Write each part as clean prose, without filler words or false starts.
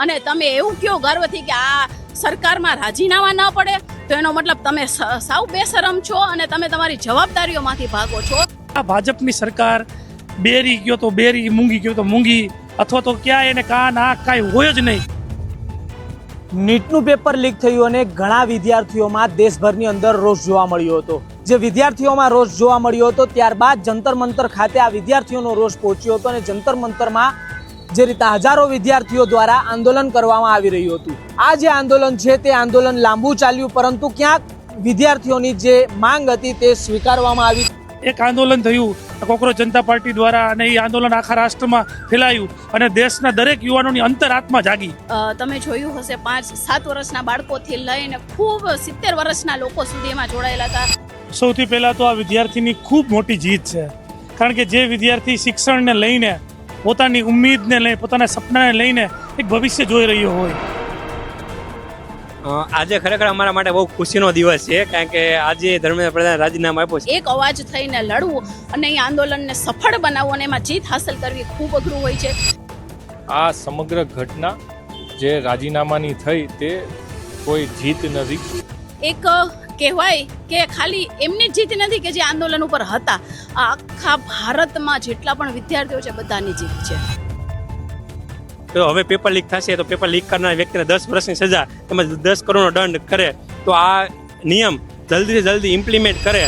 અને તમે એવું કહો ગર્વથી કે આ સરકારમાં રાજીનામા ન પડે તો એનો મતલબ તમે સાવ બેશરમ છો અને તમે તમારી જવાબદારીઓમાંથી ભાગો છો। આ ભાજપની સરકાર બેરી ગયો તો બેરી, મૂંગી ગયો તો મૂંગી, અથવા તો ક્યાં એને કાં ના કાંઈ હોય જ નહીં। નીટનું પેપર લીક થયું અને ઘણા વિદ્યાર્થીઓમાં દેશભરની અંદર રોષ જોવા મળ્યો હતો। જે વિદ્યાર્થીઓમાં રોષ જોવા મળ્યો હતો ત્યારબાદ જંતર મંતર ખાતે આ વિદ્યાર્થીઓનો રોષ પહોંચ્યો હતો અને જંતર મંતરમાં જે રીતે હજારો વિદ્યાર્થીઓ દ્વારા આંદોલન કરવામાં આવી રહ્યું હતું। આ જે આંદોલન છે તે આંદોલન લાંબુ ચાલ્યું, પરંતુ ક્યાંક વિદ્યાર્થીઓની જે માંગ હતી તે સ્વીકારવામાં આવી। એક આંદોલન થયું કોકરોચ જનતા પાર્ટી દ્વારા અને એ આંદોલન આખા રાષ્ટ્રમાં ફેલાયું અને દેશના દરેક યુવાનોની અંતરાત્મા જાગી। તમે જોયું હશે 5-7 વર્ષના બાળકોથી લઈને ખૂબ 70 વર્ષના લોકો સુધી એમાં જોડાયેલા હતા। સૌથી પહેલાં તો આ વિદ્યાર્થીની ખૂબ મોટી જીત છે, કારણ કે જે વિદ્યાર્થી શિક્ષણને લઈને, પોતાની ઉમ્મીદને લઈને, પોતાના સપનાને લઈને એક ભવિષ્ય જોઈ રહ્યો હોય। આજે ખરેખર અમારા માટે બહુ ખુશીનો દિવસ છે, કારણ કે આજે ધર્મેન્દ્ર પ્રધાન રાજીનામું આપ્યું છે। એક અવાજ થઈને લડવું અને એ આંદોલનને સફળ બનાવવું અને એમાં જીત હાંસલ કરવી ખૂબ અઘરું હોય છે। આ સમગ્ર ઘટના જે રાજીનામાની થઈ તે કોઈ જીત નથી। એક કહેવાય કે ખાલી એમની જ જીત નથી કે જે આંદોલન ઉપર હતા, આ આખા ભારતમાં જેટલા પણ વિદ્યાર્થીઓ છે બધાની જીત છે। તો હવે પેપર લીક થશે તો પેપર લીક કરનાર વ્યક્તિને 10 વર્ષની સજા તેમજ 10 કરોડનો દંડ કરે, તો આ નિયમ જલ્દીથી જલ્દી ઇમ્પ્લિમેન્ટ કરે।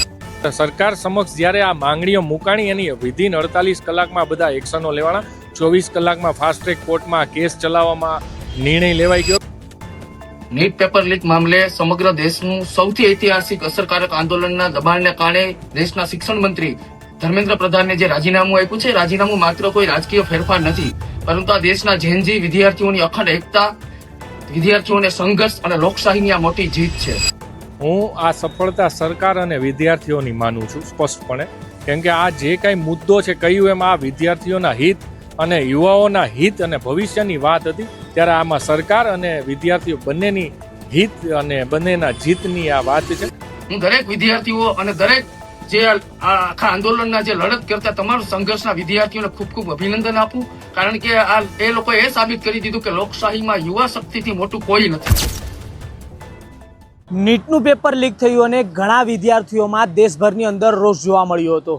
સરકાર સમક્ષ જ્યારે આ માંગણીઓ મુકાણી એની વિધિન 48 કલાકમાં બધા એક્શનો લેવાના, 24 કલાકમાં ફાસ્ટ ટ્રેક કોર્ટમાં કેસ ચલાવવામાં નિર્ણય લેવાઈ ગયો। નીટ પેપર લીક મામલે સમગ્ર દેશનું સૌથી ઐતિહાસિક અસરકારક આંદોલનના દબાણને કારણે દેશના શિક્ષણ મંત્રી ધર્મેન્દ્ર પ્રધાને જે રાજીનામું આપ્યું છે, રાજીનામું માત્ર કોઈ રાજકીય ફેરફાર નથી, પરંતુ આ દેશના જેનજી વિદ્યાર્થીઓની અખંડ એકતા, વિદ્યાર્થીઓને સંઘર્ષ અને લોકશાહીની આ મોટી જીત છે। હું આ સફળતા સરકાર અને વિદ્યાર્થીઓની માનું છું સ્પષ્ટપણે, કેમ કે આ જે કાંઈ મુદ્દો છે કહ્યું એમ આ વિદ્યાર્થીઓના હિત અને યુવાઓના હિત અને ભવિષ્યની વાત હતી, ત્યારે આમાં સરકાર અને વિદ્યાર્થીઓ બંનેની હિત અને બંનેના જીતની આ વાત છે। હું દરેક વિદ્યાર્થીઓ અને દરેક જે આખા આંદોલનના જે લડત કરતા તમામ સંઘર્ષના વિદ્યાર્થીઓને ખૂબ ખૂબ અભિનંદન આપું, કારણ કે એ લોકોએ એ સાબિત કરી દીધું કે લોકશાહીમાં યુવા શક્તિથી મોટું કોઈ નથી। નીટનું પેપર લીક થયું અને ઘણા વિદ્યાર્થીઓમાં દેશભરની અંદર રોષ જોવા મળ્યો હતો।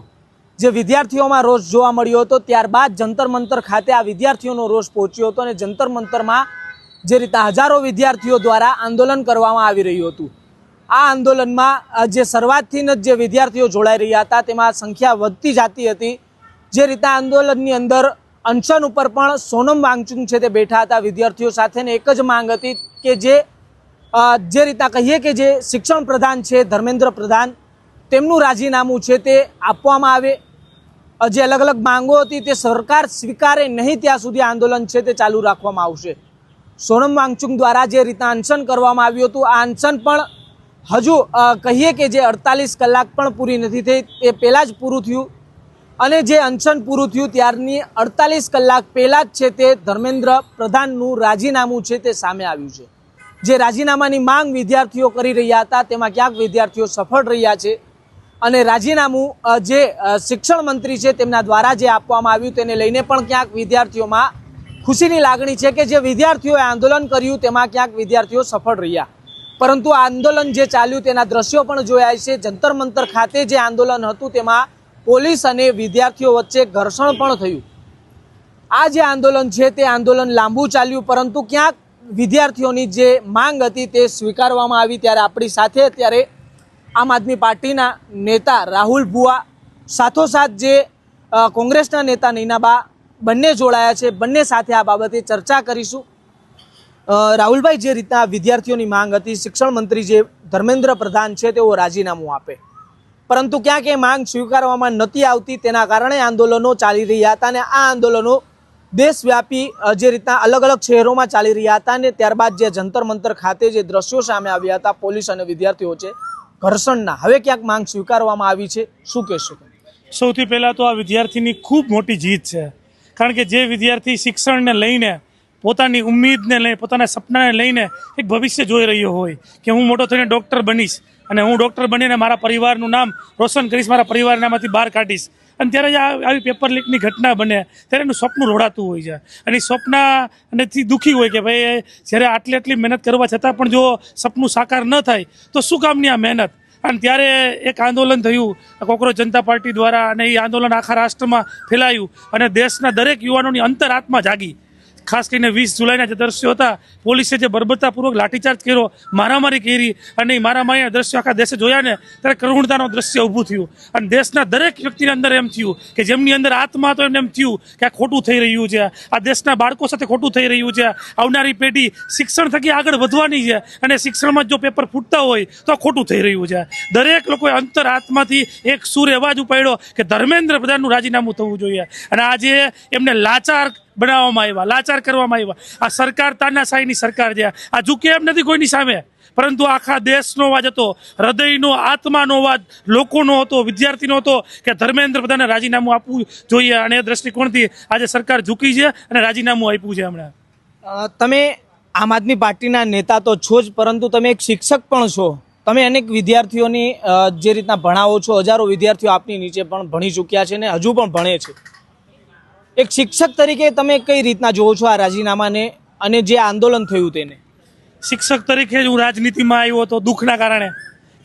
જે વિદ્યાર્થીઓમાં રોષ જોવા મળ્યો હતો ત્યારબાદ જંતર મંતર ખાતે આ વિદ્યાર્થીઓનો રોષ પહોંચ્યો હતો અને જંતર મંતરમાં જે રીતે હજારો વિદ્યાર્થીઓ દ્વારા આંદોલન કરવામાં આવી રહ્યું હતું। આ આંદોલનમાં જે શરૂઆતથી જ જે વિદ્યાર્થીઓ જોડાઈ રહ્યા હતા તેમાં સંખ્યા વધતી જતી હતી। જે રીતે આંદોલનની અંદર અનશન ઉપર પણ સોનમ વાંગચુક છે તે બેઠા હતા વિદ્યાર્થીઓ સાથે, ને એક જ માંગ હતી કે જે રીતે કહીએ કે જે શિક્ષણ પ્રધાન છે ધર્મેન્દ્ર પ્રધાન, તેમનું રાજીનામું છે તે આપવામાં આવે। જે અલગ અલગ માંગો હતી તે સરકાર સ્વીકારે નહીં ત્યાં સુધી આંદોલન છે તે ચાલુ રાખવામાં આવશે। સોનમ વાંગચુક દ્વારા જે રીતે અનશન કરવામાં આવ્યું હતું, આ અનશન પણ હજુ કહીએ કે જે 48 કલાક પણ પૂરી નથી થઈ, એ પહેલાં જ પૂરું થયું અને જે અનશન પૂરું થયું ત્યારની 48 કલાક પહેલાં જ છે તે ધર્મેન્દ્ર પ્રધાનનું રાજીનામું છે તે સામે આવ્યું છે। જે રાજીનામાની માંગ વિદ્યાર્થીઓ કરી રહ્યા હતા તેમાં ક્યાંક વિદ્યાર્થીઓ સફળ રહ્યા છે અને રાજીનામું જે શિક્ષણ મંત્રી છે તેમના દ્વારા જે આપવામાં આવ્યું તેને લઈને પણ ક્યાંક વિદ્યાર્થીઓમાં ખુશીની લાગણી છે કે જે વિદ્યાર્થીઓએ આંદોલન કર્યું તેમાં ક્યાંક વિદ્યાર્થીઓ સફળ રહ્યા। પરંતુ આ આંદોલન જે ચાલ્યું તેના દ્રશ્યો પણ જોયા છે। જંતર મંતર ખાતે જે આંદોલન હતું તેમાં પોલીસ અને વિદ્યાર્થીઓ વચ્ચે ઘર્ષણ પણ થયું। આ જે આંદોલન છે તે આંદોલન લાંબુ ચાલ્યું, પરંતુ ક્યાંક વિદ્યાર્થીઓની જે માંગ હતી તે સ્વીકારવામાં આવી। ત્યારે આપણી સાથે અત્યારે આમ આદમી પાર્ટીના નેતા રાહુલ ભુવા, સાથોસાથ જે કોંગ્રેસના નેતા નૈનાબા બંને જોડાયા છે, બંને સાથે આ બાબતે ચર્ચા કરીશું। રાહુલભાઈ, જે રીતના વિદ્યાર્થીઓની માંગ હતી, શિક્ષણ મંત્રી જે ધર્મેન્દ્ર પ્રધાન છે તેઓ રાજીનામું આપે, પરંતુ ક્યાંક એ માંગ સ્વીકારવામાં નહોતી આવતી, તેના કારણે આંદોલનો ચાલી રહ્યા હતા અને આ આંદોલનો દેશવ્યાપી જે રીતના અલગ અલગ શહેરોમાં ચાલી રહ્યા હતા અને ત્યારબાદ જે જંતર મંતર ખાતે જે દ્રશ્યો સામે આવ્યા હતા પોલીસ અને વિદ્યાર્થીઓ છે ઘર્ષણના, હવે ક્યાંક માંગ સ્વીકારવામાં આવી છે, શું કહેશો? સૌથી પહેલાં તો આ વિદ્યાર્થીની ખૂબ મોટી જીત છે, કારણ કે જે વિદ્યાર્થી શિક્ષણને લઈને, પોતાની ઉમ્મીદને લઈને પોતાના સપનાને લઈને એક ભવિષ્ય જોઈ રહ્યો હોય કે હું મોટો થઈને ડૉક્ટર બનીશ અને હું ડૉક્ટર બનીને મારા પરિવારનું નામ રોશન કરીશ, મારા પરિવારનામાંથી બહાર કાઢીશ, અને ત્યારે જ આવી પેપર લીકની ઘટના બને ત્યારે એનું સપનું રોડાતું હોય છે અને એ સપનાથી દુઃખી હોય કે ભાઈ જ્યારે આટલી મહેનત કરવા છતાં પણ જો સપનું સાકાર ન થાય તો શું કામની આ મહેનત. અને ત્યારે એક આંદોલન થયું કોકરોચ જનતા પાર્ટી દ્વારા અને એ આંદોલન આખા રાષ્ટ્રમાં ફેલાયું અને દેશના દરેક યુવાનોની અંતરાત્મા જાગી. ખાસ કરીને 20 જુલાઈના જે દ્રશ્યો હતા, પોલીસે જે બર્બરતાપૂર્વક લાઠીચાર્જ કર્યો, મારામારી કરી અને એ મારામારીના દ્રશ્યો આખા દેશે જોયા ને ત્યારે કરુણતાનો દ્રશ્ય ઊભું થયું અને દેશના દરેક વ્યક્તિની અંદર એમ થયું કે જેમની અંદર આત્મા તો એમને એમ થયું કે આ ખોટું થઈ રહ્યું છે, આ દેશના બાળકો સાથે ખોટું થઈ રહ્યું છે, આવનારી પેઢી શિક્ષણ થકી આગળ વધવાની છે અને શિક્ષણમાં જો પેપર ફૂટતા હોય તો ખોટું થઈ રહ્યું છે. દરેક લોકોએ અંતર આત્માથી એક સૂર અવાજ ઉપાડ્યો કે ધર્મેન્દ્ર પ્રધાનનું રાજીનામું થવું જોઈએ અને આજે એમને લાચાર બનાવવામાં આવ્યા, લાચાર કરવામાં આવ્યા. આ સરકાર તાનાશાહીની સરકાર છે, આ ઝૂકે એમ નથી કોઈની સામે, પરંતુ આખા દેશનો અવાજ હતો, હૃદયનો આત્માનો અવાજ લોકોનો હતો, વિદ્યાર્થીનો હતો કે ધર્મેન્દ્ર પ્રધાને રાજીનામું આપવું જોઈએ અને એ દ્રષ્ટિકોણથી આજે સરકાર ઝૂકી છે અને રાજીનામું આપ્યું છે હમણાં. તમે આમ આદમી પાર્ટીના નેતા તો છો જ, પરંતુ તમે એક શિક્ષક પણ છો. તમે અનેક વિદ્યાર્થીઓની જે રીતના ભણાવો છો, હજારો વિદ્યાર્થીઓ આપની નીચે પણ ભણી ચૂક્યા છે ને હજુ પણ ભણે છે. એક શિક્ષક તરીકે તમે કઈ રીતના જોવો છો આ રાજીનામાને અને જે આંદોલન થયું તેને? શિક્ષક તરીકે જ હું રાજનીતિમાં આવ્યો હતો દુઃખના કારણે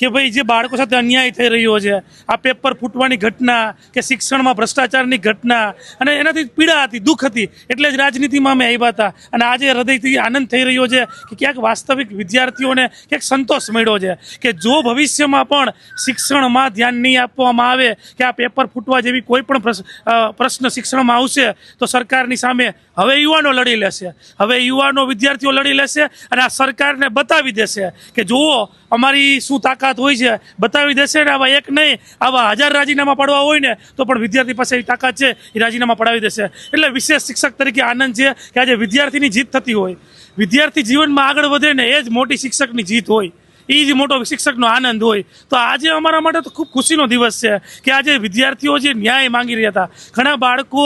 કે ભાઈ જે બાળકો સાથે અન્યાય થઈ રહ્યો છે, આ પેપર ફૂટવાની ઘટના કે શિક્ષણમાં ભ્રષ્ટાચારની ઘટના અને એનાથી પીડા હતી, દુઃખ હતી, એટલે જ રાજનીતિમાં અમે આવ્યા હતા. અને આજે હૃદયથી આનંદ થઈ રહ્યો છે કે ક્યાંક વાસ્તવિક વિદ્યાર્થીઓને ક્યાંક સંતોષ મળ્યો છે કે જો ભવિષ્યમાં પણ શિક્ષણમાં ધ્યાન નહીં આપવામાં આવે કે આ પેપર ફૂટવા જેવી કોઈ પણ પ્રશ્ન શિક્ષણમાં આવશે તો સરકારની સામે હવે યુવાનો લડી લેશે, હવે યુવાનો વિદ્યાર્થીઓ લડી લેશે અને આ સરકારને બતાવી દેશે કે જુઓ અમારી શું તાકાત હોય છે, બતાવી દેશે ને. આવા એક નહીં, આવા 1000 રાજીનામા પાડવા હોય ને તો પણ વિદ્યાર્થી પાસે એવી તાકાત છે, એ રાજીનામા પડાવી દેશે. એટલે વિશેષ શિક્ષક તરીકે આનંદ છે કે આજે વિદ્યાર્થીની જીત થતી હોય, વિદ્યાર્થી જીવનમાં આગળ વધે ને એ જ મોટી શિક્ષકની જીત હોય, એ જ મોટો શિક્ષકનો આનંદ હોય. તો આજે અમારા માટે તો ખૂબ ખુશીનો દિવસ છે કે આજે વિદ્યાર્થીઓ જે ન્યાય માંગી રહ્યા હતા, ઘણા બાળકો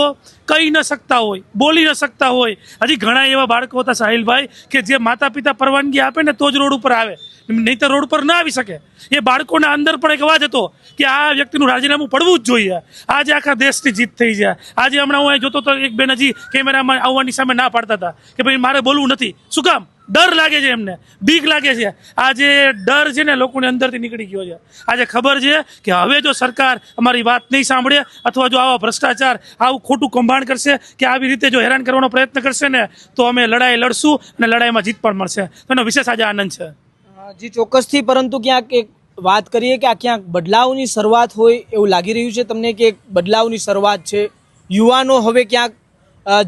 કહી ન શકતા હોય, બોલી ન શકતા હોય, હજી ઘણા એવા બાળકો હતા સાહિલભાઈ કે જે માતા પિતા પરવાનગી આપે ને તો જ રોડ ઉપર આવે, નહીં તો રોડ પર ના આવી શકે. એ બાળકોના અંદર પણ એક અવાજ હતો કે આ વ્યક્તિનું રાજીનામું પડવું જ જોઈએ. આજે આખા દેશની જીત થઈ છે. આજે હમણાં હું જોતો તો એક બેન હજી કેમેરામાં આવવાની સામે ના પાડતા હતા કે ભાઈ મારે બોલવું નથી. શું કામ? ડર લાગે છે, એમને બીક લાગે છે. આજે ડર છે ને લોકોને અંદરથી નીકળી ગયો છે. આજે ખબર છે કે હવે જો સરકાર અમારી વાત નહીં સાંભળે અથવા જો આવા ભ્રષ્ટાચાર, આવું ખોટું કૌભાંડ કરશે કે આવી રીતે જો હેરાન કરવાનો પ્રયત્ન કરશે ને તો અમે લડાઈ લડશું અને લડાઈમાં જીત પણ મળશે. તો એનો વિશેષ આજે આનંદ છે. જી ચોક્કસથી, પરંતુ ક્યાંક એક વાત કરીએ કે આ ક્યાંક બદલાવની શરૂઆત હોય એવું લાગી રહ્યું છે તમને કે એક બદલાવની શરૂઆત છે. યુવાનો હવે ક્યાંક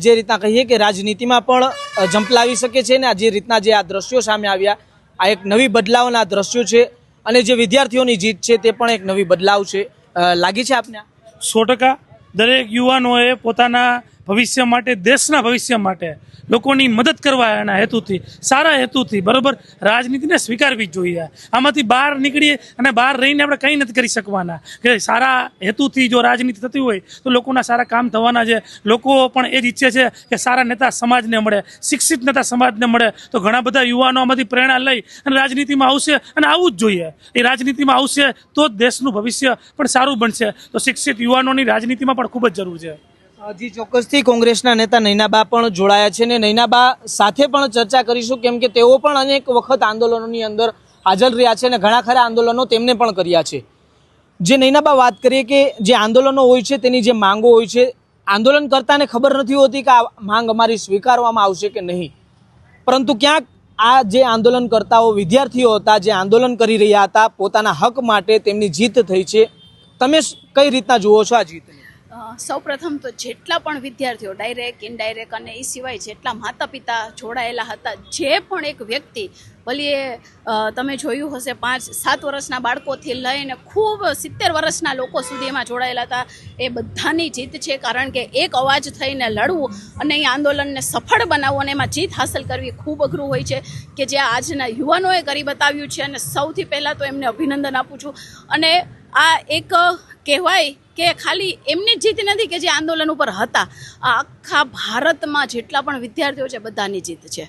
જે રીતના કહીએ કે રાજનીતિમાં પણ ઝંપલાવી શકે છે ને જે રીતના જે આ દ્રશ્યો સામે આવ્યા, આ એક નવી બદલાવના દ્રશ્યો છે અને જે વિદ્યાર્થીઓની જીત છે તે પણ એક નવી બદલાવ છે. લાગી છે આપને? 100% દરેક યુવાનોએ પોતાના ભવિષ્ય માટે, દેશના ભવિષ્ય માટે લોકોની મદદ કરવા એના હેતુથી, સારા હેતુથી બરાબર રાજનીતિને સ્વીકારવી જ જોઈએ. આમાંથી બહાર નીકળીએ અને બહાર રહીને આપણે કંઈ નથી કરી શકવાના. કે સારા હેતુથી જો રાજનીતિ થતી હોય તો લોકોના સારા કામ થવાના છે. લોકો પણ એ જ ઈચ્છે છે કે સારા નેતા સમાજને મળે, શિક્ષિત નેતા સમાજને મળે. તો ઘણા બધા યુવાનો આમાંથી પ્રેરણા લઈ અને રાજનીતિમાં આવશે અને આવવું જ જોઈએ. એ રાજનીતિમાં આવશે તો જ દેશનું ભવિષ્ય પણ સારું બનશે. તો શિક્ષિત યુવાનોની રાજનીતિમાં પણ ખૂબ જ જરૂર છે. જી ચોક્કસથી કોંગ્રેસના નેતા નૈનાબા પણ જોડાયા છે ને નૈનાબા સાથે પણ ચર્ચા કરીશું કેમ કે તેઓ પણ અનેક વખત આંદોલનોની અંદર હાજર રહ્યા છે અને ઘણા ખરા આંદોલનો તેમને પણ કર્યા છે. જે નૈનાબા વાત કરીએ કે જે આંદોલનો હોય છે તેની જે માંગો હોય છે, આંદોલન કરતાને ખબર નથી હોતી કે આ માંગ અમારી સ્વીકારવામાં આવશે કે નહીં, પરંતુ ક્યાંક આ જે આંદોલનકર્તાઓ વિદ્યાર્થીઓ હતા જે આંદોલન કરી રહ્યા હતા પોતાના હક માટે, તેમની જીત થઈ છે. તમે કઈ રીતના જુઓ છો આ જીતને? સૌપ્રથમ તો જેટલા પણ વિદ્યાર્થીઓ ડાયરેક્ટ, ઇનડાયરેક્ટ અને એ સિવાય જેટલા માતા પિતા જોડાયેલા હતા, જે પણ એક વ્યક્તિ ભલે તમે જોયું હશે 5-7 વર્ષના બાળકોથી લઈને ખૂબ 70 વર્ષના લોકો સુધી એમાં જોડાયેલા હતા, એ બધાની જીત છે. કારણ કે એક અવાજ થઈને લડવું અને એ આંદોલનને સફળ બનાવવું અને એમાં જીત હાંસલ કરવી ખૂબ અઘરું હોય છે કે જે આજના યુવાનોએ કરી બતાવ્યું છે. અને સૌથી પહેલાં તો એમને અભિનંદન આપું છું. અને આ એક કહેવાય કે ખાલી એમની જ જીત નથી કે જે આંદોલન ઉપર હતા, આ આખા ભારતમાં જેટલા પણ વિદ્યાર્થીઓ છે બધાની જીત છે.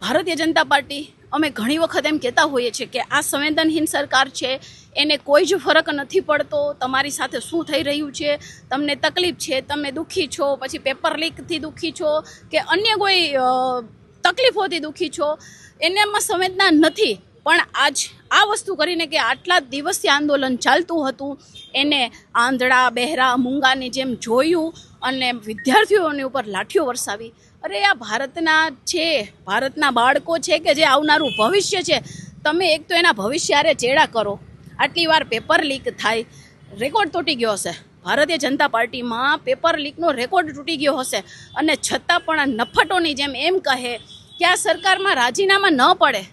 ભારતીય જનતા પાર્ટી અમે ઘણી વખત એમ કહેતા હોઈએ છીએ કે આ સંવેદનહીન સરકાર છે, એને કોઈ જ ફરક નથી પડતો તમારી સાથે શું થઈ રહ્યું છે, તમને તકલીફ છે, તમે દુઃખી છો, પછી પેપર લીકથી દુઃખી છો કે અન્ય કોઈ તકલીફોથી દુઃખી છો, એનામાં સંવેદના નથી. પણ આજ આ વસ્તુ કરીને કે આટલા દિવસથી આંદોલન ચાલતું હતું એને આંધળા બહેરા મૂંગાની જેમ જોયું અને વિદ્યાર્થીઓની ઉપર લાઠીઓ વરસાવી. અરે આ ભારતના બાળકો છે કે જે આવનારું ભવિષ્ય છે, તમે એક તો એના ભવિષ્ય હારે ચેડા કરો. આટલી વાર પેપર લીક થાય, રેકોર્ડ તૂટી ગયો હશે ભારતીય જનતા પાર્ટીમાં, પેપર લીકનો રેકોર્ડ તૂટી ગયો હશે અને છતાં પણ આ નફટોની જેમ એમ કહે કે આ સરકારમાં રાજીનામા ન પડે.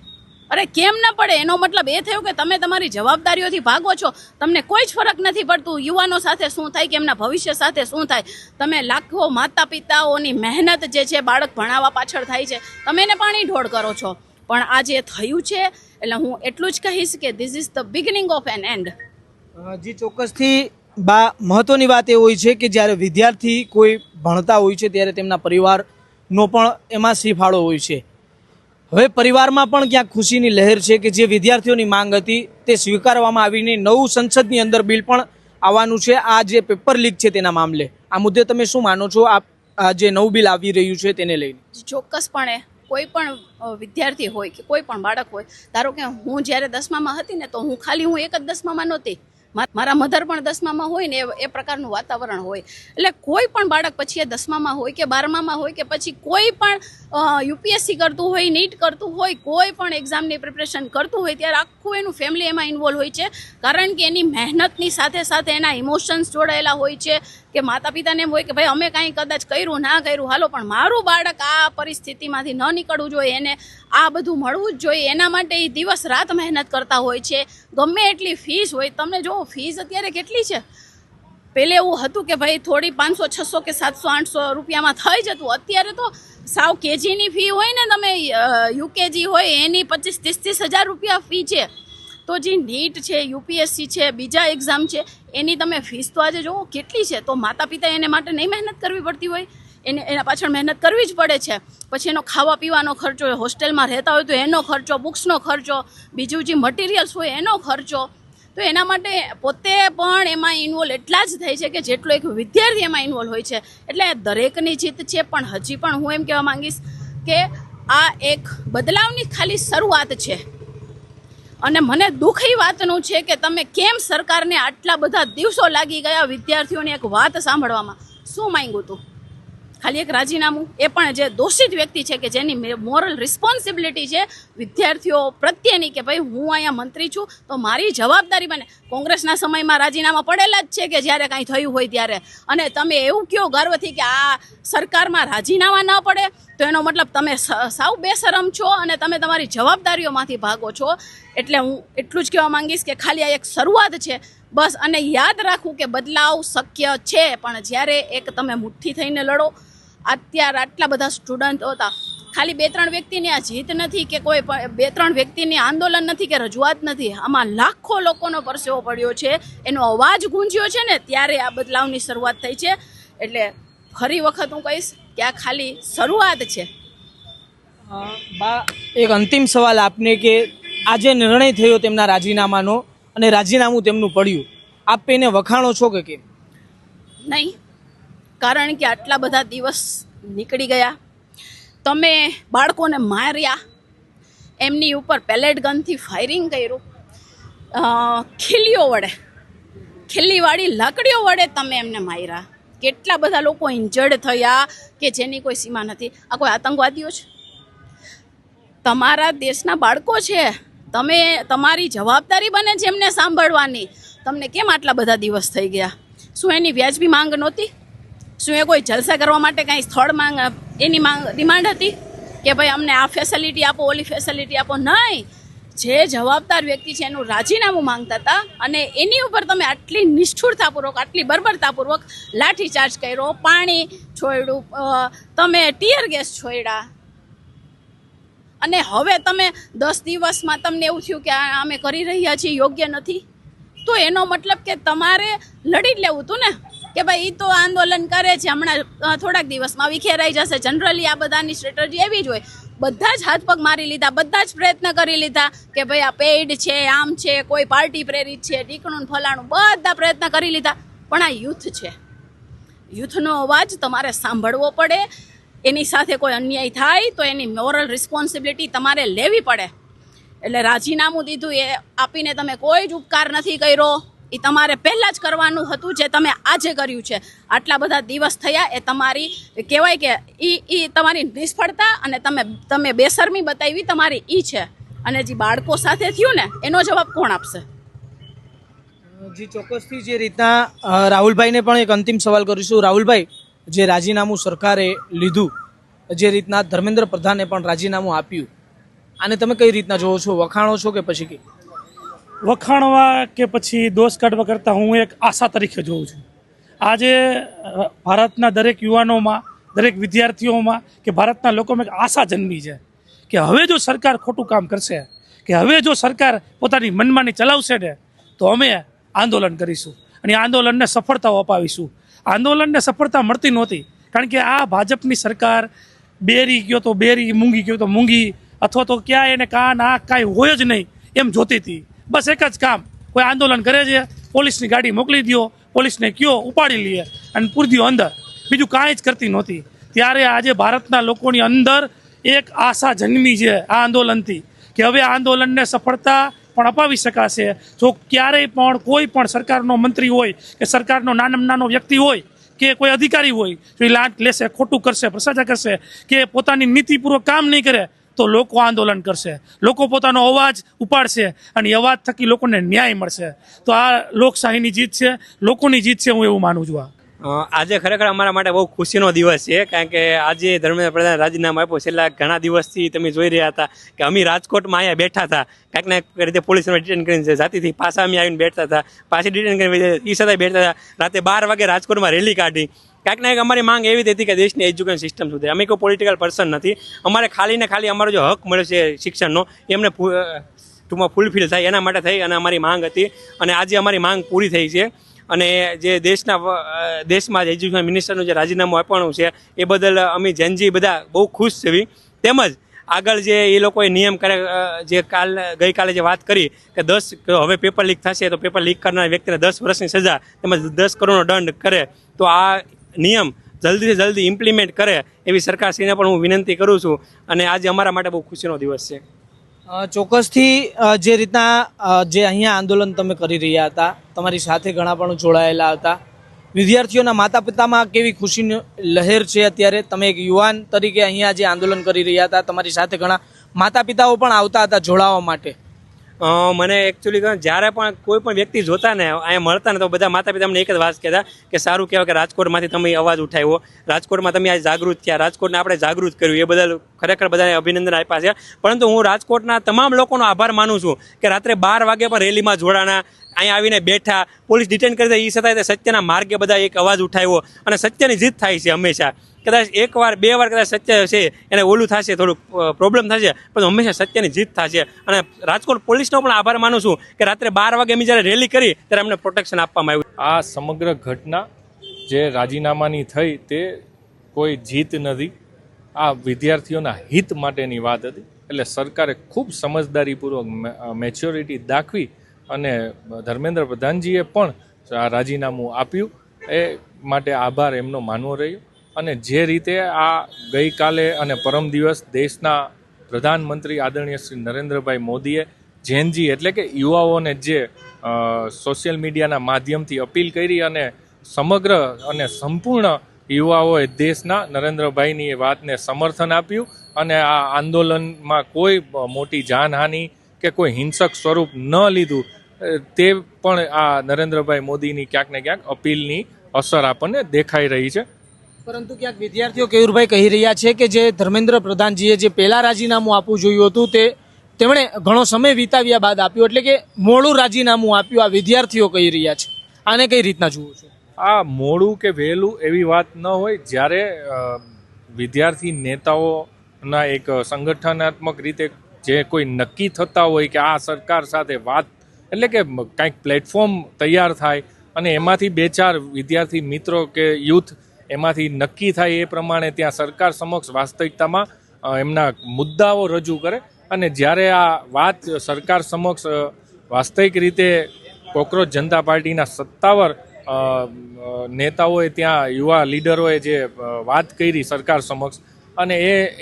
અરે કેમ ન પડે? એનો મતલબ એ થયો કે તમે તમારી જવાબદારીઓથી ભાગો છો, તમને કોઈ જ ફરક નથી પડતું યુવાનો સાથે શું થાય કે એમના ભવિષ્ય સાથે શું થાય. તમે લાખો માતા પિતાઓની મહેનત જે છે બાળક ભણાવવા પાછળ થાય છે, તમે એને પાણી ઢોળ કરો છો. પણ આ જે થયું છે એટલે હું એટલું જ કહીશ કે this is the beginning of an end. જી ચોક્કસથી બા, મહત્વની વાત એ હોય છે કે જ્યારે વિદ્યાર્થી કોઈ ભણતા હોય છે ત્યારે તેમના પરિવારનો પણ એમાં સી ફાળો હોય છે. હવે પરિવારમાં પણ ક્યાંક ખુશીની લહેર છે કે જે વિદ્યાર્થીઓની માંગ હતી તે સ્વીકારવામાં આવીને નવું સંસદની અંદર બિલ પણ આવવાનું છે આ જે પેપર લીક છે તેના મામલે. આ મુદ્દે તમે શું માનો છો, આ જે નવું બિલ આવી રહ્યું છે તેને લઈને? ચોક્કસપણે કોઈ પણ વિદ્યાર્થી હોય કે કોઈ પણ બાળક હોય, ધારો કે હું જ્યારે 10મામાં હતી ને તો હું એક જ 10મામાં નહોતી, મારા મધર પણ 10મામાં હોય ને એ પ્રકારનું વાતાવરણ હોય. એટલે કોઈ પણ બાળક પછી એ 10મામાં હોય કે 12મામાં હોય કે પછી કોઈ પણ યુપીએસસી કરતું હોય, નીટ કરતું હોય, કોઈ પણ એક્ઝામની પ્રિપરેશન કરતું હોય ત્યારે આખું એનું ફેમિલી એમાં ઇન્વોલ્વ હોય છે. કારણ કે એની મહેનતની સાથે સાથે એના ઇમોશન્સ જોડાયેલા હોય છે કે માતા પિતાને એમ હોય કે ભાઈ અમે કાંઈ કદાચ કર્યું ના કર્યું હાલો, પણ મારું બાળક આ પરિસ્થિતિમાંથી ન નીકળવું જોઈએ, એને આ બધું મળવું જ જોઈએ, એના માટે એ દિવસ રાત મહેનત કરતા હોય છે. ગમે એટલી ફીસ હોય, તમને જો ફીસ અત્યારે કેટલી છે. પહેલે એવું હતું કે ભાઈ થોડી 500, 600 કે 700, 800 રૂપિયામાં થઈ જતું. અત્યારે તો સાવ કેજીની ફી હોય ને, તમે યુકેજી હોય એની 25-30 હજાર રૂપિયા ફી છે. તો જે નીટ છે, યુપીએસસી છે, બીજા એક્ઝામ છે, એની તમે ફીસ તો આજે જુઓ કેટલી છે. તો માતા પિતા એને માટે નહીં મહેનત કરવી પડતી હોય? એના પાછળ મહેનત કરવી જ પડે છે. પછી એનો ખાવા પીવાનો ખર્ચો, હોસ્ટેલમાં રહેતા હોય તો એનો ખર્ચો, બુક્સનો ખર્ચો, બીજું જે મટીરિયલ્સ હોય એનો ખર્ચો. તો એના માટે પોતે પણ એમાં ઇન્વોલ્વ એટલા જ થાય છે કે જેટલો એક વિદ્યાર્થી એમાં ઇન્વોલ્વ હોય છે. એટલે દરેકની જીત છે, પણ હજી પણ હું એમ કહેવા માંગીશ કે આ એક બદલાવની ખાલી શરૂઆત છે. અને મને દુઃખ એ વાતનું છે કે તમે કેમ સરકારને આટલા બધા દિવસો લાગી ગયા વિદ્યાર્થીઓની એક વાત સાંભળવામાં. શું માંગ્યું હતું? ખાલી એક રાજીનામું, એ પણ જે દોષિત વ્યક્તિ છે કે જેની મોરલ રિસ્પોન્સિબિલિટી છે વિદ્યાર્થીઓ પ્રત્યેની કે ભાઈ હું અહીંયા મંત્રી છું તો મારી જવાબદારી બને. કોંગ્રેસના સમયમાં રાજીનામા પડેલા જ છે કે જ્યારે કાંઈ થયું હોય ત્યારે. અને તમે એવું કહો ગર્વથી કે આ સરકારમાં રાજીનામા ન પડે તો એનો મતલબ તમે સાવ બેશરમ છો અને તમે તમારી જવાબદારીઓમાંથી ભાગો છો. એટલે હું એટલું જ કહેવા માંગીશ કે ખાલી આ એક શરૂઆત છે બસ. અને યાદ રાખવું કે બદલાવ શક્ય છે, પણ જ્યારે એક તમે મુઠ્ઠી થઈને લડો. અત્યારે આટલા બધા સ્ટુડન્ટો હતા, ખાલી 2-3 વ્યક્તિની આ જીત નથી કે કોઈ 2-3 વ્યક્તિની આંદોલન નથી કે રજૂઆત નથી. આમાં લાખો લોકોનો પરસેવો પડ્યો છે, એનો અવાજ ગુંજ્યો છે ને ત્યારે આ બદલાવની શરૂઆત થઈ છે. એટલે ફરી વખત હું કહીશ કે આ ખાલી શરૂઆત છે. બા, એક અંતિમ સવાલ આપને કે આ જે નિર્ણય થયો તેમના રાજીનામાનો અને રાજીનામું તેમનું પડ્યું, આપ એને વખાણો છો કે કેમ? નહીં, કારણ કે આટલા બધા દિવસ નીકળી ગયા, તમે બાળકોને માર્યા, એમની ઉપર પેલેટ ગનથી ફાયરિંગ કર્યું, ખીલ્લીવાળી લાકડીઓ વડે તમે એમને માર્યા, કેટલા બધા લોકો ઇન્જર્ડ થયા કે જેની કોઈ સીમા નથી. આ કોઈ આતંકવાદીઓ છે? તમારા દેશના બાળકો છે, તમે તમારી જવાબદારી બને છે એમને સાંભળવાની. તમને કેમ આટલા બધા દિવસ થઈ ગયા? શું એની વ્યાજબી માંગ નહોતી? શું એ કોઈ જલસા કરવા માટે કાંઈ સ્થળ એની ડિમાન્ડ હતી કે ભાઈ અમને આ ફેસિલિટી આપો, ઓલી ફેસિલિટી આપો? નહીં, જે જવાબદાર વ્યક્તિ છે એનું રાજીનામું માંગતા હતા અને એની ઉપર તમે આટલી નિષ્ઠુરતાપૂર્વક, આટલી બર્બરતાપૂર્વક લાઠીચાર્જ કર્યો, પાણી છોડ્યું, તમે ટીયર ગેસ છોડ્યા. અને હવે તમે 10 દિવસમાં તમને એવું થયું કે અમે કરી રહ્યા છીએ યોગ્ય નથી. તો એનો મતલબ કે તમારે લડી જ લેવું હતું ને કે ભાઈ એ તો આંદોલન કરે છે, હમણાં થોડાક દિવસમાં વિખેરાઈ જશે. જનરલી આ બધાની સ્ટ્રેટજી એવી જ હોય. બધા જ હાથ પગ મારી લીધા, બધા જ પ્રયત્ન કરી લીધા કે ભાઈ આ પેઇડ છે, આમ છે, કોઈ પાર્ટી પ્રેરિત છે, ટીકણું ફલાણું, બધા પ્રયત્ન કરી લીધા. પણ આ યુથ છે, યુથનો અવાજ તમારે સાંભળવો પડે. એની સાથે કોઈ અન્યાય થાય તો એની મોરલ રિસ્પોન્સિબિલિટી તમારે લેવી પડે. એટલે રાજીનામું દીધું એ આપીને તમે કોઈ જ ઉપકાર નથી કર્યો. એ તમારે પહેલાં જ કરવાનું હતું જે તમે આજે કર્યું છે. આટલા બધા દિવસ થયા એ તમારી કહેવાય કે એ તમારી નિષ્ફળતા અને તમે બેશરમી બતાવી તમારી એ છે. અને જે બાળકો સાથે થયું ને એનો જવાબ કોણ આપશે? જી ચોક્કસથી જે રીતના રાહુલભાઈને પણ એક અંતિમ સવાલ કરીશું. રાહુલભાઈ, જે રાજીનામું સરકારે લીધું, જે રીતના ધર્મેન્દ્ર પ્રધાને પણ રાજીનામું આપ્યું, આને તમે કઈ રીતના જોવો છો? વખાણો છો કે પછી કઈ? વખાણવા કે પછી દોષ કાઢવા કરતાં હું એક આશા તરીકે જોઉં છું. આજે ભારતના દરેક યુવાનોમાં, દરેક વિદ્યાર્થીઓમાં કે ભારતના લોકોમાં એક આશા જન્મી છે કે હવે જો સરકાર ખોટું કામ કરશે, કે હવે જો સરકાર પોતાની મનમાની ચલાવશે ને તો અમે આંદોલન કરીશું અને આંદોલનને સફળતાઓ અપાવીશું. આંદોલનને સફળતા મળતી નહોતી કારણ કે આ ભાજપની સરકાર બેરી ગયો તો બેરી, મૂંગી ગયો તો મૂંગી, અથવા તો ક્યાં એને કાન આ કાંઈ હોય જ નહીં એમ જોતી હતી. બસ એક જ કામ, કોઈ આંદોલન કરે છે, પોલીસની ગાડી મોકલી દો, પોલીસને કયો ઉપાડી લઈએ અને પૂરી દો અંદર, બીજું કાંઈ જ કરતી નહોતી. ત્યારે આજે ભારતના લોકોની અંદર એક આશા જન્મી છે આ આંદોલનથી કે હવે આ આંદોલનને સફળતા પણ અપાવી શકાશે. જો ક્યારેય પણ કોઈ પણ સરકારનો મંત્રી હોય કે સરકારનો નાનામાં નાનો વ્યક્તિ હોય કે કોઈ અધિકારી હોય તો એ લાંચ લેશે, ખોટું કરશે, ભ્રષ્ટાચાર કરશે કે પોતાની નીતિપૂર્વક કામ નહીં કરે તો લોકો આંદોલન કરશે, લોકો પોતાનો અવાજ ઉપાડશે અને એ અવાજ થકી લોકોને ન્યાય મળશે. તો આ લોકશાહીની જીત છે, લોકોની જીત છે, હું એવું માનું છું. આજે ખરેખર અમારા માટે બહુ ખુશીનો દિવસ છે કારણ કે આજે ધર્મેન્દ્ર પ્રધાને રાજીનામું આપ્યું. છેલ્લા ઘણા દિવસથી તમે જોઈ રહ્યા હતા કે અમે રાજકોટમાં અહીંયા બેઠા હતા, કાંઈક ને કાંઈક રીતે પોલીસ ડિટેન કરીને જાતિથી પાછા અમે આવીને બેઠતા હતા, પાછી ડિટેન કરીને એ છતાંય બેઠતા હતા. રાતે 12 વાગે રાજકોટમાં રેલી કાઢી. કાંઈક ને કાંઈક અમારી માંગ એવી હતી કે દેશની એજ્યુકેશન સિસ્ટમ સુધરે. અમે કોઈ પોલિટિકલ પર્સન નથી, અમારે ખાલી ને ખાલી અમારો જો હક મળે છે શિક્ષણનો એમને ટૂંકમાં ફૂલફિલ થાય એના માટે થઈ અને અમારી માંગ હતી. અને આજે અમારી માંગ પૂરી થઈ છે. અને જે દેશમાં એજ્યુકેશન મિનિસ્ટરનું જે રાજીનામું આપવાનું છે એ બદલ અમે જેનજી બધા બહુ ખુશ છીએ. તેમજ આગળ જે એ લોકોએ નિયમ કરે, જે ગઈકાલે જે વાત કરી કે હવે પેપર લીક થશે તો પેપર લીક કરનાર વ્યક્તિને 10 વર્ષની સજા તેમજ 10 કરોડનો દંડ કરે, તો આ નિયમ જલ્દીથી જલ્દી ઇમ્પ્લિમેન્ટ કરે એવી સરકારશ્રીને પણ હું વિનંતી કરું છું. અને આજે અમારા માટે બહુ ખુશીનો દિવસ છે. ચોક્કસથી જે રીતના જે અહીંયા આંદોલન તમે કરી રહ્યા હતા, તમારી સાથે ઘણા પણ જોડાયેલા હતા, વિદ્યાર્થીઓના માતા પિતામાં કેવી ખુશીની લહેર છે? અત્યારે તમે એક યુવાન તરીકે અહીંયા જે આંદોલન કરી રહ્યા હતા, તમારી સાથે ઘણા માતા પિતાઓ પણ આવતા હતા જોડાવા માટે. મને એકચ્યુઅલી જ્યારે પણ કોઈ પણ વ્યક્તિ જોતા ને અહીંયા મળતા ને તો બધા માતા પિતા અમને એક જ વાત કહેતા કે સારું કહેવાય કે રાજકોટમાંથી તમે અવાજ ઉઠાવ્યો, રાજકોટમાં તમે આજે જાગૃત થયા, રાજકોટને આપણે જાગૃત કર્યું, એ બદલ ખરેખર બધાને અભિનંદન આપ્યા છે. પરંતુ હું રાજકોટના તમામ લોકોનો આભાર માનું છું કે રાત્રે 12 વાગે પણ રેલીમાં જોડાણા, અહીંયા આવીને બેઠા, પોલીસ ડિટેન કરી દે એ છતાંય સત્યના માર્ગે બધા એક અવાજ ઉઠાવ્યો. અને સત્યની જીત થાય છે હંમેશા. કદાચ 1 વાર 2 વાર કદાચ સત્ય છે એને ઓલું થશે, થોડુંક પ્રોબ્લેમ થશે, પણ હંમેશા સત્યની જીત થશે. અને રાજકોટ પોલીસનો પણ આભાર માનું છું કે રાત્રે 12 વાગે અમે જ્યારે રેલી કરી ત્યારે અમને પ્રોટેક્શન આપવામાં આવ્યું. આ સમગ્ર ઘટના જે રાજીનામાની થઈ તે કોઈ જીત નથી, આ વિદ્યાર્થીઓના હિત માટેની વાત હતી. એટલે સરકારે ખૂબ સમજદારીપૂર્વક મેચ્યોરિટી દાખવી અને ધર્મેન્દ્ર પ્રધાનજીએ પણ આ રાજીનામું આપ્યું, એ માટે આભાર એમનો માનવો રહ્યો. અને જે રીતે આ ગઈકાલે અને પરમ દિવસ દેશના પ્રધાનમંત્રી આદરણીય શ્રી નરેન્દ્રભાઈ મોદીએ જેનજી એટલે કે યુવાઓને જે સોશિયલ મીડિયાના માધ્યમથી અપીલ કરી અને સમગ્ર અને સંપૂર્ણ યુવાઓએ દેશના નરેન્દ્રભાઈની એ વાતને સમર્થન આપ્યું અને આ આંદોલનમાં કોઈ મોટી જાનહાનિ કે કોઈ હિંસક સ્વરૂપ ન લીધું, તે પણ આ નરેન્દ્રભાઈ મોદીની ક્યાંક ને ક્યાંક અપીલની અસર આપણને દેખાઈ રહી છે. પરંતુ ક્યાંક વિદ્યાર્થીઓ કેયુરભાઈ કહી રહ્યા છે કે જે ધર્મેન્દ્ર પ્રધાનજીએ જે પહેલાં રાજીનામું આપવું જોયું હતું તેમણે ઘણો સમય વિતાવ્યા બાદ આપ્યું, એટલે કે મોડું રાજીનામું આપ્યું, આ વિદ્યાર્થીઓ કહી રહ્યા છે. આને કઈ રીતના જુઓ છો? આ મોડું કે વહેલું એવી વાત ન હોય. જ્યારે વિદ્યાર્થી નેતાઓના એક સંગઠનાત્મક રીતે જે કોઈ નક્કી થતા હોય કે આ સરકાર સાથે વાત એટલે કે કાંઈક પ્લેટફોર્મ તૈયાર થાય અને એમાંથી 2-4 વિદ્યાર્થી મિત્રો કે યુથ એમાંથી નક્કી થાય એ પ્રમાણે ત્યાં સરકાર સમક્ષ વાસ્તવિકતામાં એમના મુદ્દાઓ રજૂ કરે અને જ્યારે આ વાત સરકાર સમક્ષ વાસ્તવિક રીતે કોકરોચ જનતા પાર્ટીના સત્તાવાર નેતાઓએ ત્યાં યુવા લીડરોએ જે વાત કરી સરકાર સમક્ષ અને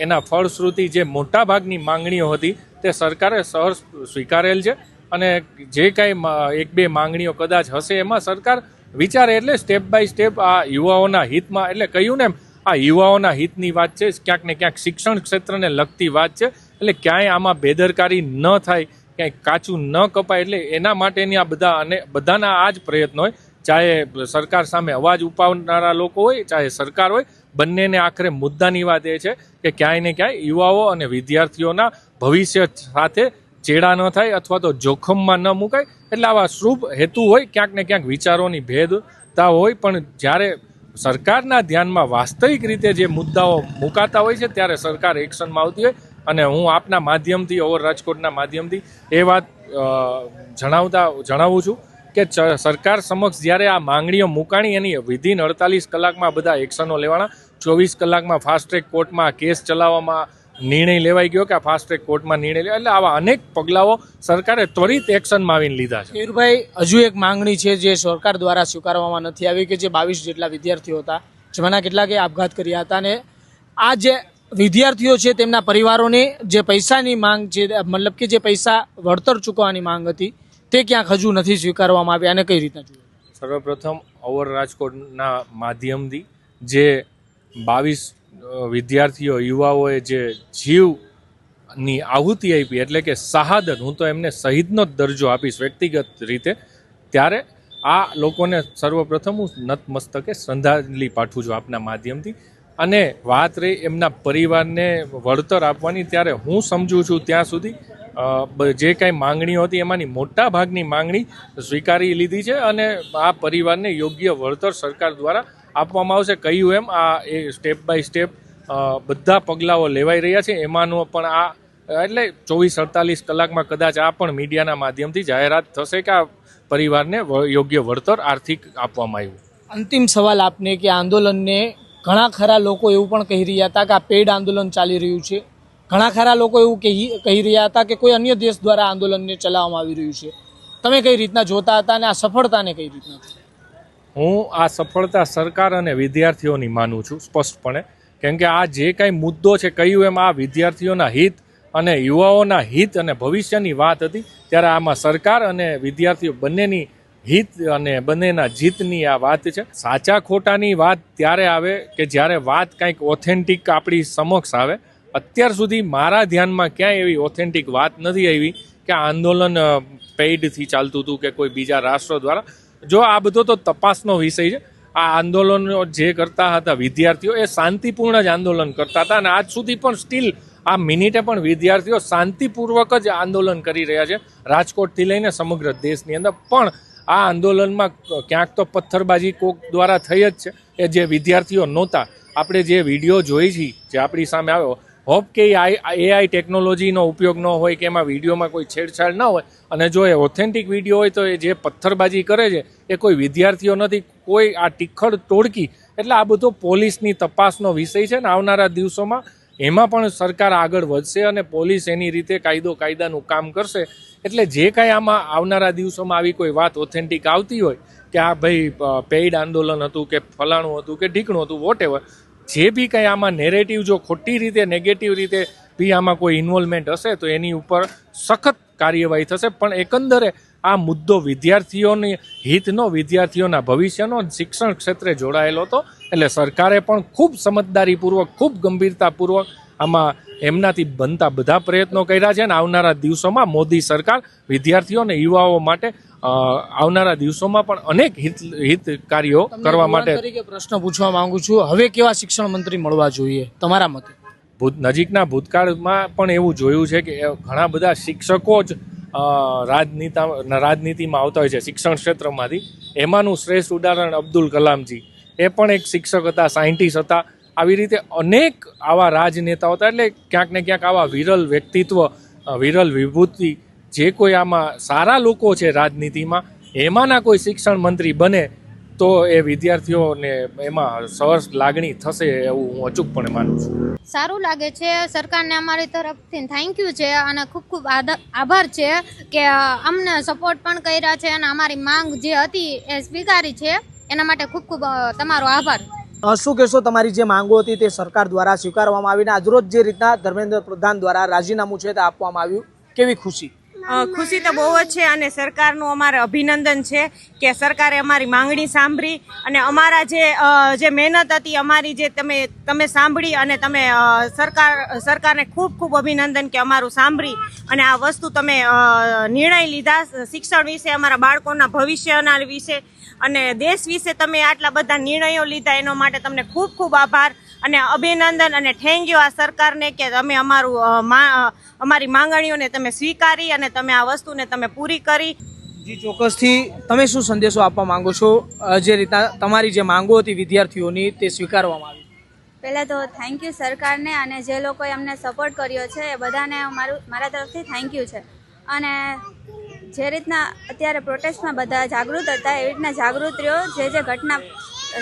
એના ફળશ્રુતિ જે મોટાભાગની માંગણીઓ હતી તે સરકારે સહર્ષ સ્વીકારેલ છે અને જે કાંઈ 1-2 માંગણીઓ કદાચ હશે એમાં સરકાર વિચારે એટલે સ્ટેપ બાય સ્ટેપ આ યુવાઓના હિતમાં એટલે કહ્યું ને એમ આ યુવાઓના હિતની વાત છે, ક્યાંક ને ક્યાંક શિક્ષણ ક્ષેત્રને લગતી વાત છે એટલે ક્યાંય આમાં બેદરકારી ન થાય, ક્યાંય કાચું ન કપાય એટલે એના માટેની આ બધા અને બધાના આ જ પ્રયત્ન હોય, ચાહે સરકાર સામે અવાજ ઉપાડનારા લોકો હોય ચાહે સરકાર હોય, બંનેને આખરે મુદ્દાની વાત એ છે કે ક્યાંય ને ક્યાંય યુવાઓ અને વિદ્યાર્થીઓના ભવિષ્ય સાથે ચેડા ન થાય અથવા તો જોખમમાં ન મુકાય એટલે આવા શુભ હેતુ હોય, ક્યાંક ને ક્યાંક વિચારોની ભેદતા હોય પણ જ્યારે સરકારના ધ્યાનમાં વાસ્તવિક રીતે જે મુદ્દાઓ મુકાતા હોય છે ત્યારે સરકાર એક્શનમાં આવતી હોય અને હું આપના માધ્યમથી ઓવર રાજકોટના માધ્યમથી એ વાત જણાવું છું કે સરકાર સમક્ષ જ્યારે આ માંગણીઓ મુકાણી એની વિધિન 48 કલાકમાં બધા એક્શનો લેવાના, 24 કલાકમાં ફાસ્ટ ટ્રેક કોર્ટમાં કેસ ચલાવવામાં નિર્ણય લેવાઈ ગયો કે આ ફાસ્ટ ટ્રેક કોર્ટમાં નિર્ણય લેવાય એટલે આવા અનેક પગલાઓ સરકારે ત્વરિત એક્શનમાં આવીને લીધા છે. કેયુરભાઈ, હજુ એક માંગણી છે જે સરકાર દ્વારા સ્વીકારવામાં નથી આવી કે જે 22 જેટલા વિદ્યાર્થીઓ હતા જેમાંના કેટલાકે આપઘાત કર્યા હતા અને આ જે વિદ્યાર્થીઓ છે તેમના પરિવારોની જે પૈસાની માંગ છે મતલબ કે જે પૈસા વળતર ચૂકવવાની માંગ હતી તે ક્યાંક હજુ નથી સ્વીકારવામાં આવી અને કઈ રીતના જોઈએ? સર્વપ્રથમ ઓવર રાજકોટના માધ્યમથી જે 22 વિદ્યાર્થીઓ યુવાઓએ જે જીવની આહુતિ આપી એટલે કે શહાદત, હું તો એમને શહીદનો જ દરજ્જો આપીશ વ્યક્તિગત રીતે, ત્યારે આ લોકોને સર્વપ્રથમ હું નતમસ્તકે શ્રદ્ધાંજલિ પાઠવું છું આપના માધ્યમથી. અને વાત રહી એમના પરિવારને વળતર આપવાની, ત્યારે હું સમજું છું ત્યાં સુધી જે કાંઈ માંગણીઓ હતી એમાંની મોટા ભાગની માંગણી સ્વીકારી લીધી છે અને આ પરિવારને યોગ્ય વળતર સરકાર દ્વારા આપવામાં આવશે. કહ્યું એમ આ એ સ્ટેપ બાય સ્ટેપ બધા પગલાઓ લેવાઈ રહ્યા છે. એમાંનો પણ આ એટલે 24-48 કલાકમાં કદાચ આ પણ મીડિયાના માધ્યમથી જાહેરાત થશે કે આ પરિવારને યોગ્ય વળતર આર્થિક આપવામાં આવ્યું. અંતિમ સવાલ આપને કે આંદોલનને ઘણા ખરા લોકો એવું પણ કહી રહ્યા હતા કે આ પેડ આંદોલન ચાલી રહ્યું છે, ઘણા ખરા લોકો એવું કહી રહ્યા હતા કે કોઈ અન્ય દેશ દ્વારા આંદોલનને ચલાવવામાં આવી રહ્યું છે. તમે કઈ રીતના જોતા હતા અને આ સફળતાને કઈ રીતના? હું આ સફળતા સરકાર અને વિદ્યાર્થીઓની માનું છું સ્પષ્ટપણે, કેમ કે આ જે કાંઈ મુદ્દો છે કહ્યું એમ આ વિદ્યાર્થીઓના હિત અને યુવાઓના હિત અને ભવિષ્યની વાત હતી ત્યારે આમાં સરકાર અને વિદ્યાર્થીઓ બંનેની હિત અને બંનેના જીતની આ વાત છે. સાચા ખોટાની વાત ત્યારે આવે કે જ્યારે વાત કાંઈક ઓથેન્ટિક આપણી સમક્ષ આવે. અત્યાર સુધી મારા ધ્યાનમાં ક્યાંય એવી ઓથેન્ટિક વાત નથી આવી કે આ આંદોલન પેઇડથી ચાલતું હતું કે કોઈ બીજા રાષ્ટ્રો દ્વારા. જો આ બધો તો તપાસનો વિષય છે. આ આંદોલનો જે કરતા હતા વિદ્યાર્થીઓ એ શાંતિપૂર્ણ જ આંદોલન કરતા હતા અને આજ સુધી પણ સ્ટીલ આ મિનિટે પણ વિદ્યાર્થીઓ શાંતિપૂર્વક જ આંદોલન કરી રહ્યા છે. રાજકોટથી લઈને સમગ્ર દેશની અંદર પણ આ આંદોલનમાં ક્યાંક તો પથ્થરબાજી કોક દ્વારા થઈ જ છે. એ જે વિદ્યાર્થીઓ નહોતા, આપણે જે વિડીયો જોઈ છે જે આપણી સામે આવ્યો, હોપ કે એઆઈ ટેકનોલોજીનો ઉપયોગ ન હોય કે એમાં વિડીયોમાં કોઈ છેડછાડ ન હોય અને જો એ ઓથેન્ટિક વિડીયો હોય તો એ જે પથ્થરબાજી કરે છે એ કોઈ વિદ્યાર્થીઓ નથી, કોઈ આ ટીખળ ટોળકી. એટલે આ બધો પોલીસની તપાસનો વિષય છે ને આવનારા દિવસોમાં એમાં પણ સરકાર આગળ વધશે અને પોલીસ એની રીતે કાયદાનું કામ કરશે. એટલે જે કાંઈ આમાં આવનારા દિવસોમાં આવી કોઈ વાત ઓથેન્ટિક આવતી હોય કે આ ભાઈ પેઇડ આંદોલન હતું કે ફલાણું હતું કે ઢીકણું હતું, વોટેવર, જે બી કંઈ આમાં નેરેટિવ જો ખોટી રીતે નેગેટિવ રીતે બી આમાં કોઈ ઇન્વોલ્વમેન્ટ હશે તો એની ઉપર સખત કાર્યવાહી થશે. પણ એકંદરે આ મુદ્દો વિદ્યાર્થીઓની હિતનો, વિદ્યાર્થીઓના ભવિષ્યનો, શિક્ષણ ક્ષેત્રે જોડાયેલો હતો એટલે સરકારે પણ ખૂબ સમજદારીપૂર્વક, ખૂબ ગંભીરતાપૂર્વક આમાં એમનાથી બનતા બધા પ્રયત્નો કર્યા છે અને આવનારા દિવસોમાં મોદી સરકાર વિદ્યાર્થીઓ અને યુવાઓ માટે આવનારા દિવસોમાં પણ અનેક હિત કાર્યો કરવા માટે. પ્રશ્ન પૂછવા માંગુ છું, હવે કેવા શિક્ષણ મંત્રી મળવા જોઈએ તમારા મતે? નજીકના ભૂતકાળમાં પણ એવું જોયું છે કે ઘણા બધા શિક્ષકો જ રાજનીતિમાં આવતા હોય છે શિક્ષણ ક્ષેત્રમાંથી. એમાંનું શ્રેષ્ઠ ઉદાહરણ અબ્દુલ કલામજી, એ પણ એક શિક્ષક હતા, સાયન્ટિસ્ટ હતા. આવી રીતે અનેક આવા રાજનેતાઓ હતા. એટલે ક્યાંક ને ક્યાંક આવા વિરલ વ્યક્તિત્વ, વિરલ વિભૂતિ જે કોઈ આમાં સારા લોકો છે રાજનીતિમાં એમાંના કોઈ શિક્ષણ મંત્રી બને તો એ વિદ્યાર્થીઓને એમાં સરસ લાગણી થશે એવું હું અચૂકપણે માનું છું. સારું લાગે છે. સરકારને અમારી તરફથી થેન્ક યુ છે અને ખૂબ ખૂબ આભાર છે કે અમને સપોર્ટ પણ કર્યા છે અને અમારી માંગ જે હતી એ સ્વીકારી છે. એના માટે ખૂબ ખૂબ તમારો આભાર. શું કહેશો, તમારી જે માંગો હતી તે સરકાર દ્વારા સ્વીકારવામાં આવીને આજરોજ જે રીતના ધર્મેન્દ્ર પ્રધાન દ્વારા રાજીનામું છે તે આપવામાં આવ્યું, કેવી ખુશી? ખુશી તો બહુ જ છે અને સરકારનું અમારે અભિનંદન છે કે સરકારે અમારી માંગણી સાંભળી અને અમારા જે મહેનત હતી અમારી જે તમે સાંભળી અને તમે સરકારને ખૂબ ખૂબ અભિનંદન કે અમારું સાંભળી અને આ વસ્તુ તમે નિર્ણય લીધા શિક્ષણ વિશે, અમારા બાળકોના ભવિષ્યના વિશે અને દેશ વિશે તમે આટલા બધા નિર્ણયો લીધા એનો માટે તમને ખૂબ ખૂબ આભાર અને અભિનંદન અને થેન્ક યુ આ સરકારને કે તમે અમારી માંગણીઓને તમે સ્વીકારી અને તમે આ વસ્તુને તમે પૂરી કરી. જી ચોક્કસથી. તમે શું સંદેશો આપવા માંગો છો જે રીતના તમારી જે માંગો હતી વિદ્યાર્થીઓની તે સ્વીકારવામાં આવી? પહેલાં તો થેન્ક યુ સરકારને અને જે લોકોએ અમને સપોર્ટ કર્યો છે એ બધાને મારા તરફથી થેન્ક યુ છે. અને જે રીતના અત્યારે પ્રોટેસ્ટમાં બધા જાગૃત હતા એવી રીતના જાગૃત રહ્યો. જે ઘટના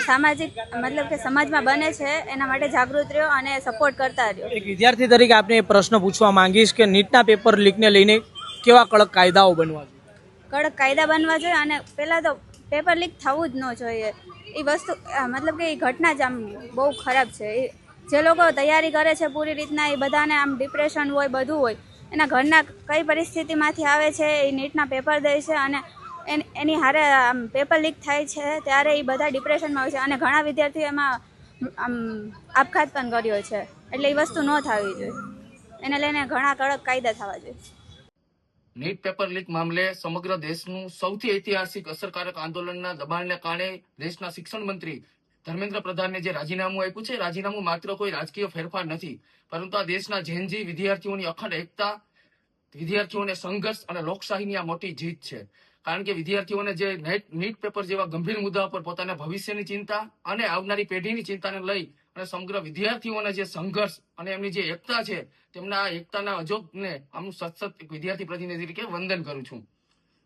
સામાજિક મતલબ કે સમાજમાં બને છે એના માટે જાગૃત રહ્યો અને સપોર્ટ કરતા રહ્યો. એક વિદ્યાર્થી તરીકે આપને પ્રશ્ન પૂછવા માંગીશ કે નીટના પેપર લીકને લઈને કેવા કડક કાયદાઓ બનવા જોઈએ? કડક કાયદા બનવા જોઈએ અને પહેલાં તો પેપર લીક થવું જ ન જોઈએ. એ વસ્તુ મતલબ કે એ ઘટના જ આમ બહુ ખરાબ છે. જે લોકો તૈયારી કરે છે પૂરી રીતના એ બધાને આમ ડિપ્રેશન હોય બધું હોય, એના ઘરના કઈ પરિસ્થિતિમાંથી આવે છે એ નીટના પેપર દે છે અને એની હારે આમ પેપર લીક થાય છે ત્યારે એ બધા ડિપ્રેશનમાં હોય છે અને ઘણા વિદ્યાર્થીઓ એમાં આમ આપઘાત પણ કર્યો છે. એટલે એ વસ્તુ ન થવી જોઈએ. એને લઈને ઘણા કડક કાયદા થવા જોઈએ. નીટ પેપર લીક મામલે સમગ્ર દેશનું સૌથી ઐતિહાસિક અસરકારક આંદોલનના દબાણને કારણે દેશના શિક્ષણ મંત્રી ધર્મેન્દ્ર પ્રધાને જે રાજીનામું આપ્યું છે, રાજીનામું માત્ર કોઈ રાજકીય ફેરફાર નથી, પરંતુ આ દેશના જેનજી વિદ્યાર્થીઓની અખંડ એકતા, વિદ્યાર્થીઓને સંઘર્ષ અને લોકશાહીની આ મોટી જીત છે. કારણ કે વિદ્યાર્થીઓને જે નીટ પેપર જેવા ગંભીર મુદ્દા પર પોતાના ભવિષ્યની ચિંતા અને આવનારી પેઢીની ચિંતાને લઈ અને સમગ્ર વિદ્યાર્થીઓના જે સંઘર્ષ અને એમની જે એકતા છે તેમના આ એકતાના અજોગને આમનું સતત એક વિદ્યાર્થી પ્રતિનિધિ તરીકે વંદન કરું છું.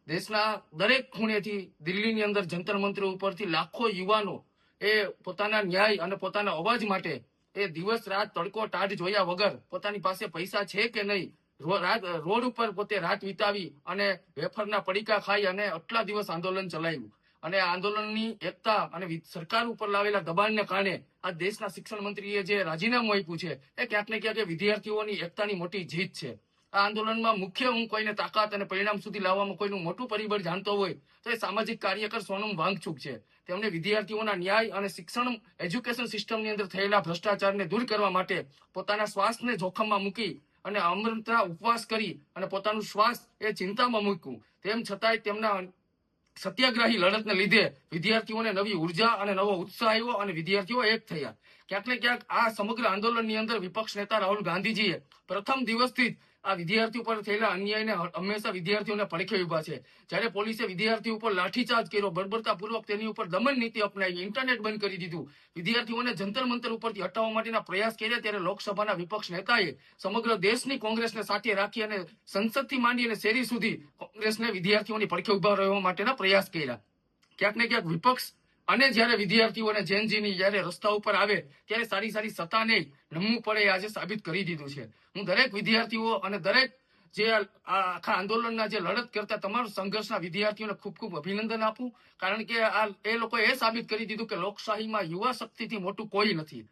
દેશના દરેક ખૂણેથી દિલ્હીની અંદર જંતર મંત્ર ઉપરથી લાખો યુવાનો એ પોતાના ન્યાય અને પોતાના અવાજ માટે એ દિવસ રાત તડકો ટાઢ જોયા વગર પોતાની પાસે પૈસા છે કે નહીં રોડ ઉપર પોતે રાત વિતાવી અને વેફરના પડીકા ખાઈ અને આટલા દિવસ આંદોલન ચલાવ્યું. અને આ આંદોલનની એકતા અને સરકાર ઉપર લાવેલા દબાણને કારણે આ દેશના શિક્ષણ મંત્રીએ જે રાજીનામું આપ્યું છે એ ક્યાંક ને ક્યાંક વિદ્યાર્થીઓની એકતાની મોટી જીત છે. આ આંદોલનમાં મુખ્ય હું કોઈને તાકાત અને પરિણામ સુધી લાવવામાં કોઈનું મોટું પરિબળ જાણતો હોય તો એ સામાજિક કાર્યકર સોનમ વાંગચુક છે. તેમણે વિદ્યાર્થીઓના ન્યાય અને શિક્ષણ એજ્યુકેશન સિસ્ટમની અંદર થયેલા ભ્રષ્ટાચારને દૂર કરવા માટે પોતાના શ્વાસને જોખમમાં મૂકી અને અમરતા ઉપવાસ કરી અને પોતાનું શ્વાસ એ ચિંતામાં મૂક્યું. તેમ છતાંય તેમના સત્યાગ્રહી લડતને લીધે વિદ્યાર્થીઓને નવી ઉર્જા અને નવો ઉત્સાહ આવ્યો અને વિદ્યાર્થીઓ એક થયા. ક્યાંક ને ક્યાંક આ સમગ્ર આંદોલનની અંદર વિપક્ષ નેતા રાહુલ ગાંધીજીએ પ્રથમ દિવસથી જ આ વિદ્યાર્થીઓ પર થયેલા અન્યાયને હંમેશા વિદ્યાર્થીઓને પડખે ઉભા છે. જ્યારે પોલીસે વિદ્યાર્થીઓ ઉપર લાઠીચાર્જ કર્યો, બર્બરતાપૂર્વક તેની ઉપર દમન નીતિ અપનાવી, ઇન્ટરનેટ બંધ કરી દીધું, વિદ્યાર્થીઓને જંતર મંતર ઉપરથી હટાવવા માટેના પ્રયાસ કર્યા, ત્યારે લોકસભાના વિપક્ષ નેતાએ સમગ્ર દેશની કોંગ્રેસને સાથે રાખી અને સંસદથી માંડી અને શેરી સુધી કોંગ્રેસને વિદ્યાર્થીઓની પડખે ઉભા રહેવા માટેના પ્રયાસ કર્યા. ક્યાંક ને ક્યાંક વિપક્ષ અને જ્યારે વિદ્યાર્થીઓ અને જેનજીની જ્યારે રસ્તા ઉપર આવે ત્યારે સારી સારી સત્તા નહીં નમવું પડે આજે સાબિત કરી દીધું છે. હું દરેક વિદ્યાર્થીઓ અને દરેક જે આખા આંદોલનના જે લડત કરતા તમામ સંઘર્ષના વિદ્યાર્થીઓને ખૂબ ખૂબ અભિનંદન આપું. કારણ કે એ લોકોએ એ સાબિત કરી દીધું કે લોકશાહીમાં યુવા શક્તિથી મોટું કોઈ નથી.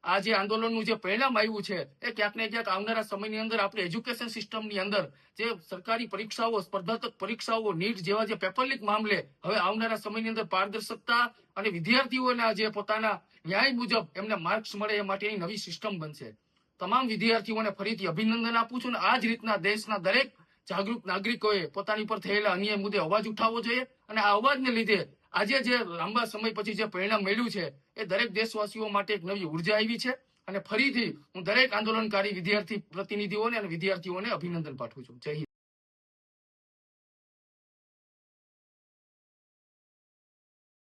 આ જે આંદોલનનું જે પરિણામ આવ્યું છે એ ક્યાંક ને ક્યાંક આવનારા સમયની અંદર આપણે એજ્યુકેશન સિસ્ટમની અંદર જે સરકારી પરીક્ષાઓ, સ્પર્ધાત્મક પરીક્ષાઓ, નીટ જેવા જે પેપર લીક મામલે હવે આવનારા સમયની અંદર પારદર્શકતા અને વિદ્યાર્થીઓના જે પોતાના ન્યાય મુજબ એમને માર્ક્સ મળે એ માટેની નવી સિસ્ટમ બનશે. તમામ વિદ્યાર્થીઓને ફરીથી અભિનંદન આપું છું અને આ જ રીતના દેશના દરેક જાગૃત નાગરિકોએ પોતાની પર થયેલા અન્યાય મુદ્દે અવાજ ઉઠાવવો જોઈએ અને આ અવાજને લીધે આજે જે લાંબા સમય પછી જે પરિણામ મળ્યું છે એ દરેક દેશવાસીઓ માટે એક નવી ઉર્જા આવી છે અને ફરીથી હું દરેક આંદોલનકારી વિદ્યાર્થી પ્રતિનિધિઓને અને વિદ્યાર્થીઓને અભિનંદન પાઠવું છું. જય હિન્દ.